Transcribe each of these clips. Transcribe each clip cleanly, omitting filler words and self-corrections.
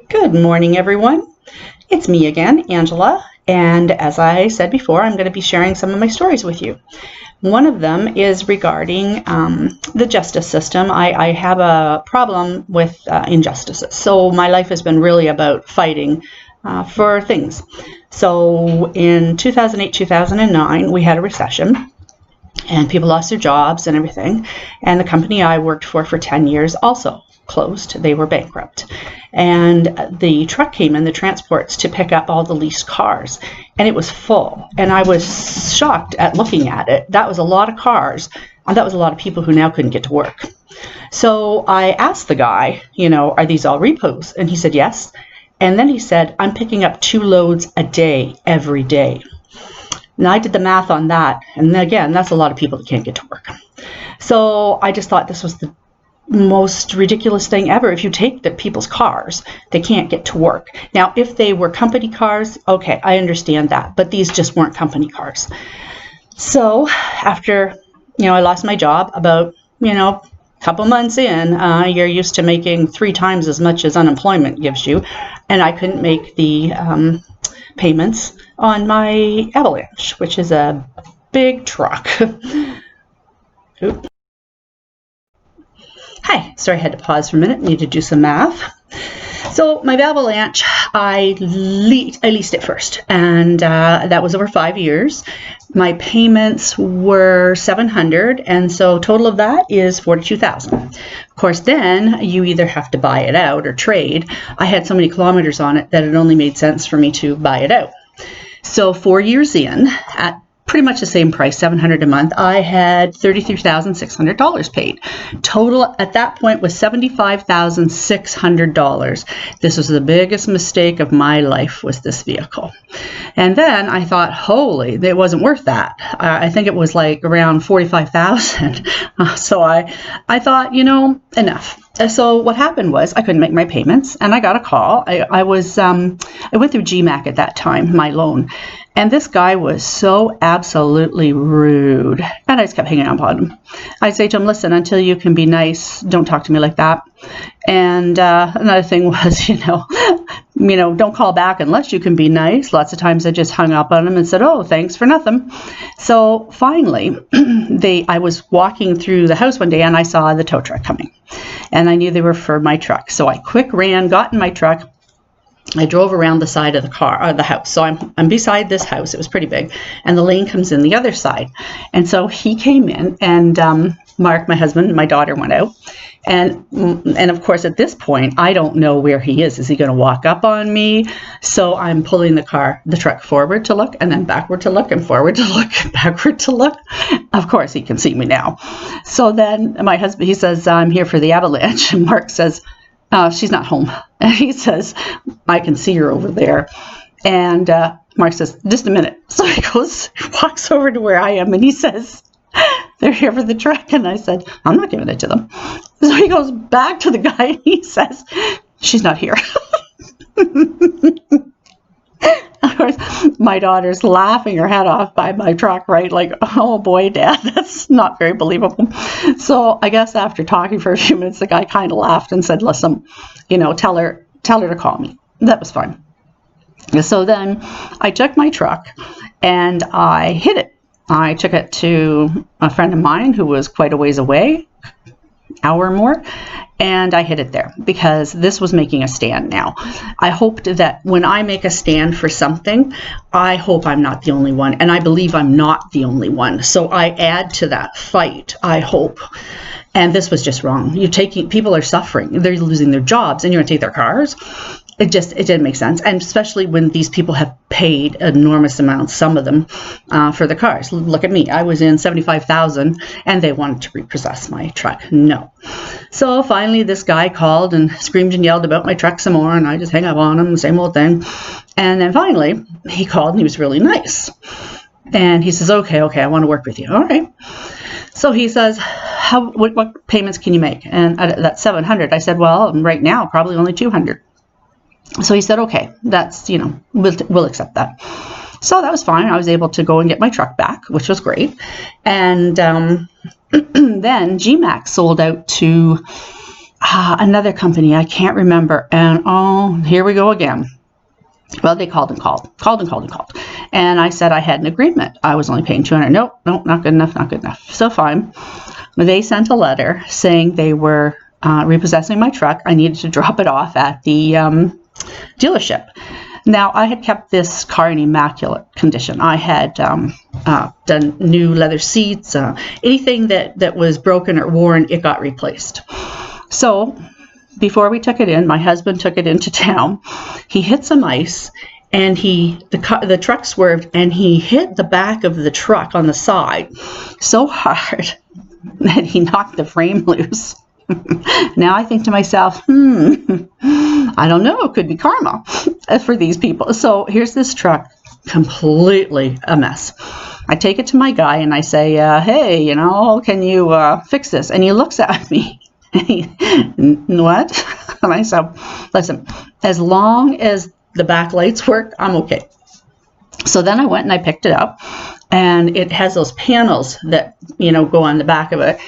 Good morning, everyone. It's me again, Angela, and as I said before, I'm going to be sharing some of my stories with you. One of them is regarding the justice system. I have a problem with injustices, so my life has been really about fighting for things. So in 2008, 2009, we had a recession, and people lost their jobs and everything, and the company I worked for 10 years also closed. They were bankrupt, and the truck came in, the transports, to pick up all the leased cars, and it was full, and I was shocked at looking at it. That was a lot of cars, and that was a lot of people who now couldn't get to work. So I asked the guy, are these all repos? And he said yes. And then he said, I'm picking up 2 loads a day every day. And I did the math on that, and again, that's a lot of people that can't get to work. So I just thought this was the most ridiculous thing ever. If you take the people's cars, they can't get to work. Now, if they were company cars, okay, I understand that, but these just weren't company cars. So after, I lost my job about, a couple months in, you're used to making 3 times as much as unemployment gives you, and I couldn't make the payments on my Avalanche, which is a big truck. Oops. Hi, sorry I had to pause for a minute, need to do some math. So my Avalanche, I leased it first, and that was over 5 years. My payments were $700, and so total of that is $42,000. Of course, then you either have to buy it out or trade. I had so many kilometers on it that it only made sense for me to buy it out. So 4 years in, at pretty much the same price, $700 a month, I had $33,600 paid. Total at that point was $75,600. This was the biggest mistake of my life, was this vehicle. And then I thought, holy, it wasn't worth that. I think it was like around $45,000. So I thought, enough. So what happened was I couldn't make my payments, and I got a call. I went through GMAC at that time, my loan, and this guy was so absolutely rude, and I just kept hanging up on him. I'd say to him, listen, until you can be nice, don't talk to me like that. And another thing was, don't call back unless you can be nice. Lots of times I just hung up on him and said, oh, thanks for nothing. So finally, I was walking through the house one day, and I saw the tow truck coming, and I knew they were for my truck. So I quick ran, got in my truck. I drove around the side of the house. So I'm beside this house. It was pretty big, and the lane comes in the other side. And so he came in, and Mark, my husband, and my daughter went out. And of course, at this point, I don't know where he is. Is he going to walk up on me? So I'm pulling the truck forward to look, and then backward to look, and forward to look, and backward to look. Of course, he can see me now. So then my husband, he says, I'm here for the Avalanche. And Mark says, she's not home. And he says, I can see her over there. And Mark says, just a minute. So he walks over to where I am, and he says, they're here for the truck. And I said, I'm not giving it to them. So he goes back to the guy, and he says, she's not here. Of course, my daughter's laughing her head off by my truck, right? Like, oh boy, Dad, that's not very believable. So I guess after talking for a few minutes, the guy kind of laughed and said, listen, tell her to call me. That was fine. So then I took my truck and I hid it. I took it to a friend of mine who was quite a ways away, hour or more, and I hid it there because this was making a stand now. I hoped that when I make a stand for something, I hope I'm not the only one, and I believe I'm not the only one. So I add to that fight, I hope. And this was just wrong. People are suffering. They're losing their jobs, and you're going to take their cars? It didn't make sense. And especially when these people have paid enormous amounts, some of them, for the cars. Look at me. I was in $75,000, and they wanted to repossess my truck. No. So finally, this guy called and screamed and yelled about my truck some more, and I just hang up on him, the same old thing. And then finally, he called, and he was really nice. And he says, okay, I want to work with you. All right. So he says, what payments can you make? And that's $700. I said, well, right now, probably only $200. So he said, okay, that's, we'll accept that. So that was fine. I was able to go and get my truck back, which was great. And then GMAC sold out to another company, I can't remember. And oh, here we go again. Well, they called and called. And I said I had an agreement. I was only paying $200. Nope, not good enough. So fine. They sent a letter saying they were repossessing my truck. I needed to drop it off at the dealership. Now, I had kept this car in immaculate condition. I had done new leather seats. Anything that was broken or worn, it got replaced. So before we took it in, my husband took it into town. He hit some ice, and the truck swerved, and he hit the back of the truck on the side so hard that he knocked the frame loose. Now I think to myself, I don't know, it could be karma for these people. So here's this truck, completely a mess. I take it to my guy and I say, hey, can you fix this? And he looks at me. What? And I said, listen, as long as the back lights work, I'm okay. So then I went and I picked it up, and it has those panels that, go on the back of it.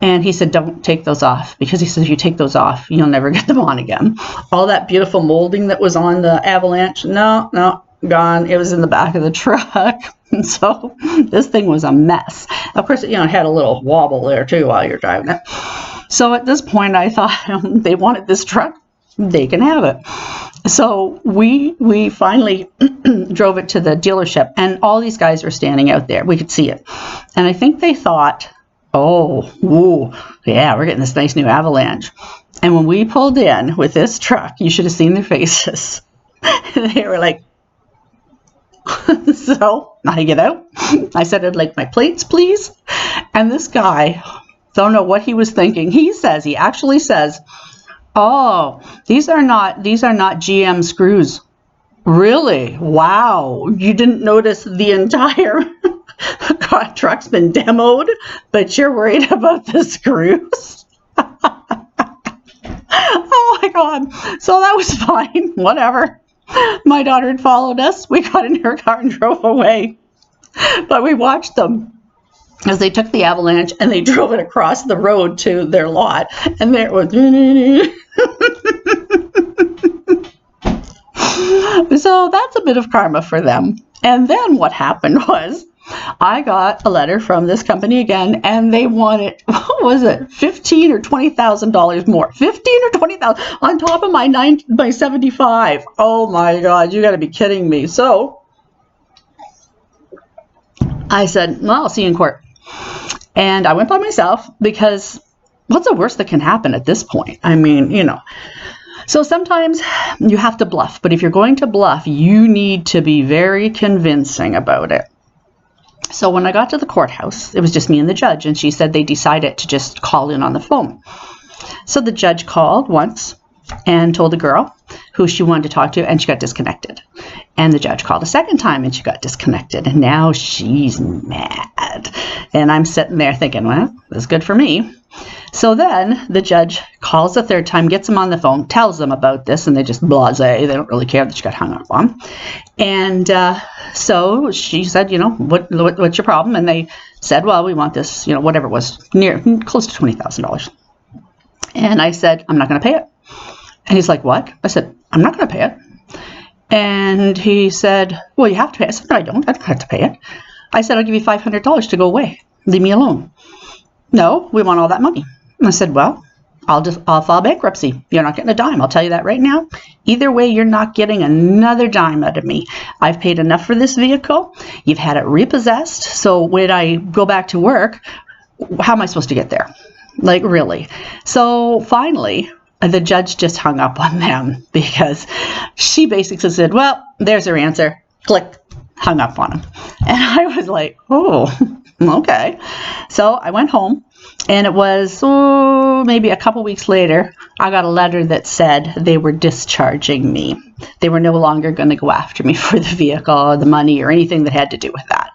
And he said, don't take those off, because he said, if you take those off, you'll never get them on again. All that beautiful molding that was on the Avalanche, no, gone. It was in the back of the truck. And so this thing was a mess. Of course, it had a little wobble there too while you're driving it. So at this point, I thought, they wanted this truck, they can have it. So we finally drove it to the dealership, and all these guys were standing out there. We could see it. And I think they thought, yeah, we're getting this nice new Avalanche. And when we pulled in with this truck, you should have seen their faces. They were like, so I get out. I said, I'd like my plates, please. And this guy, don't know what he was thinking. He actually says, oh, these are not GM screws. Really? Wow. You didn't notice the entire truck's been demoed, but you're worried about the screws? Oh my God. So that was fine. Whatever. My daughter had followed us. We got in her car and drove away. But we watched them as they took the Avalanche and they drove it across the road to their lot. And there it was. So that's a bit of karma for them. And then what happened was, I got a letter from this company again, and they wanted, what was it, $15,000 or $20,000 more. $15,000 or $20,000 on top of my $75,000. Oh my God, you got to be kidding me. So I said, well, I'll see you in court. And I went by myself, because what's the worst that can happen at this point? I mean, So sometimes you have to bluff, but if you're going to bluff, you need to be very convincing about it. So when I got to the courthouse, it was just me and the judge, and she said they decided to just call in on the phone. So the judge called once and told the girl who she wanted to talk to, and she got disconnected. And the judge called a second time, and she got disconnected. And now she's mad. And I'm sitting there thinking, well, that's good for me. So then the judge calls a third time, gets them on the phone, tells them about this, and they just blasé. They don't really care that she got hung up on. And so she said, what's your problem? And they said, well, we want this, whatever it was, close to $20,000. And I said, I'm not going to pay it. And he's like, what? I said, I'm not going to pay it. And he said, well, you have to pay it. I said, no, I don't have to pay it. I said, I'll give you $500 to go away. Leave me alone. No, we want all that money. And I said, well, I'll file bankruptcy. You're not getting a dime. I'll tell you that right now. Either way, you're not getting another dime out of me. I've paid enough for this vehicle. You've had it repossessed. So when I go back to work, how am I supposed to get there? Like, really? So finally, the judge just hung up on them, because she basically said, well, there's her answer. Click, hung up on him. And I was like, oh, okay. So I went home, and it was maybe a couple weeks later, I got a letter that said they were discharging me. They were no longer going to go after me for the vehicle or the money or anything that had to do with that.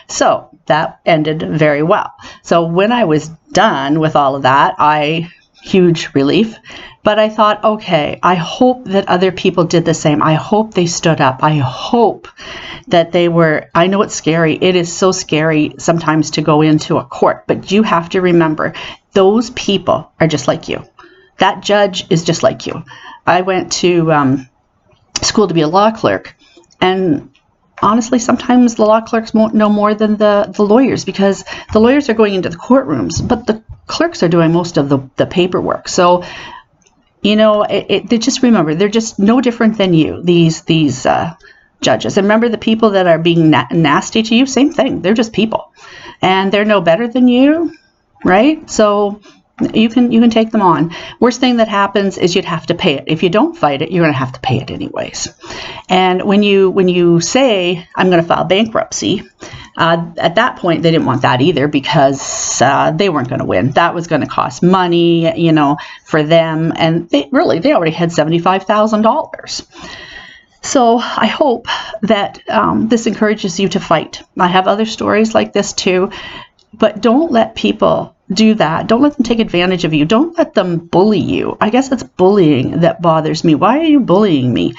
So that ended very well. So when I was done with all of that, huge relief. But I thought, okay, I hope that other people did the same. I hope they stood up. I hope that I know it's scary. It is so scary sometimes to go into a court, but you have to remember, those people are just like you. That judge is just like you. I went to school to be a law clerk, and honestly, sometimes the law clerks won't know more than the lawyers, because the lawyers are going into the courtrooms, but the clerks are doing most of the paperwork. So, they just remember, they're just no different than you, these judges. And remember, the people that are being nasty to you, same thing. They're just people, and they're no better than you, right? So you can take them on. Worst thing that happens is you'd have to pay it. If you don't fight it, you're going to have to pay it anyways. And when you say, I'm going to file bankruptcy, at that point they didn't want that either, because they weren't going to win. That was going to cost money, for them, and they already had $75,000. So I hope that this encourages you to fight. I have other stories like this too, but don't let people do that. Don't let them take advantage of you. Don't let them bully you. I guess it's bullying that bothers me. Why are you bullying me?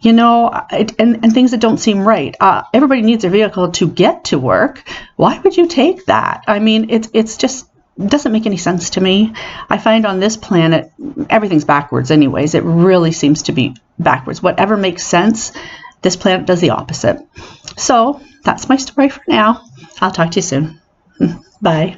And things that don't seem right. Everybody needs a vehicle to get to work. Why would you take that? I mean, it's just doesn't make any sense to me. I find on this planet, everything's backwards anyways. It really seems to be backwards. Whatever makes sense, this planet does the opposite. So that's my story for now. I'll talk to you soon. Bye.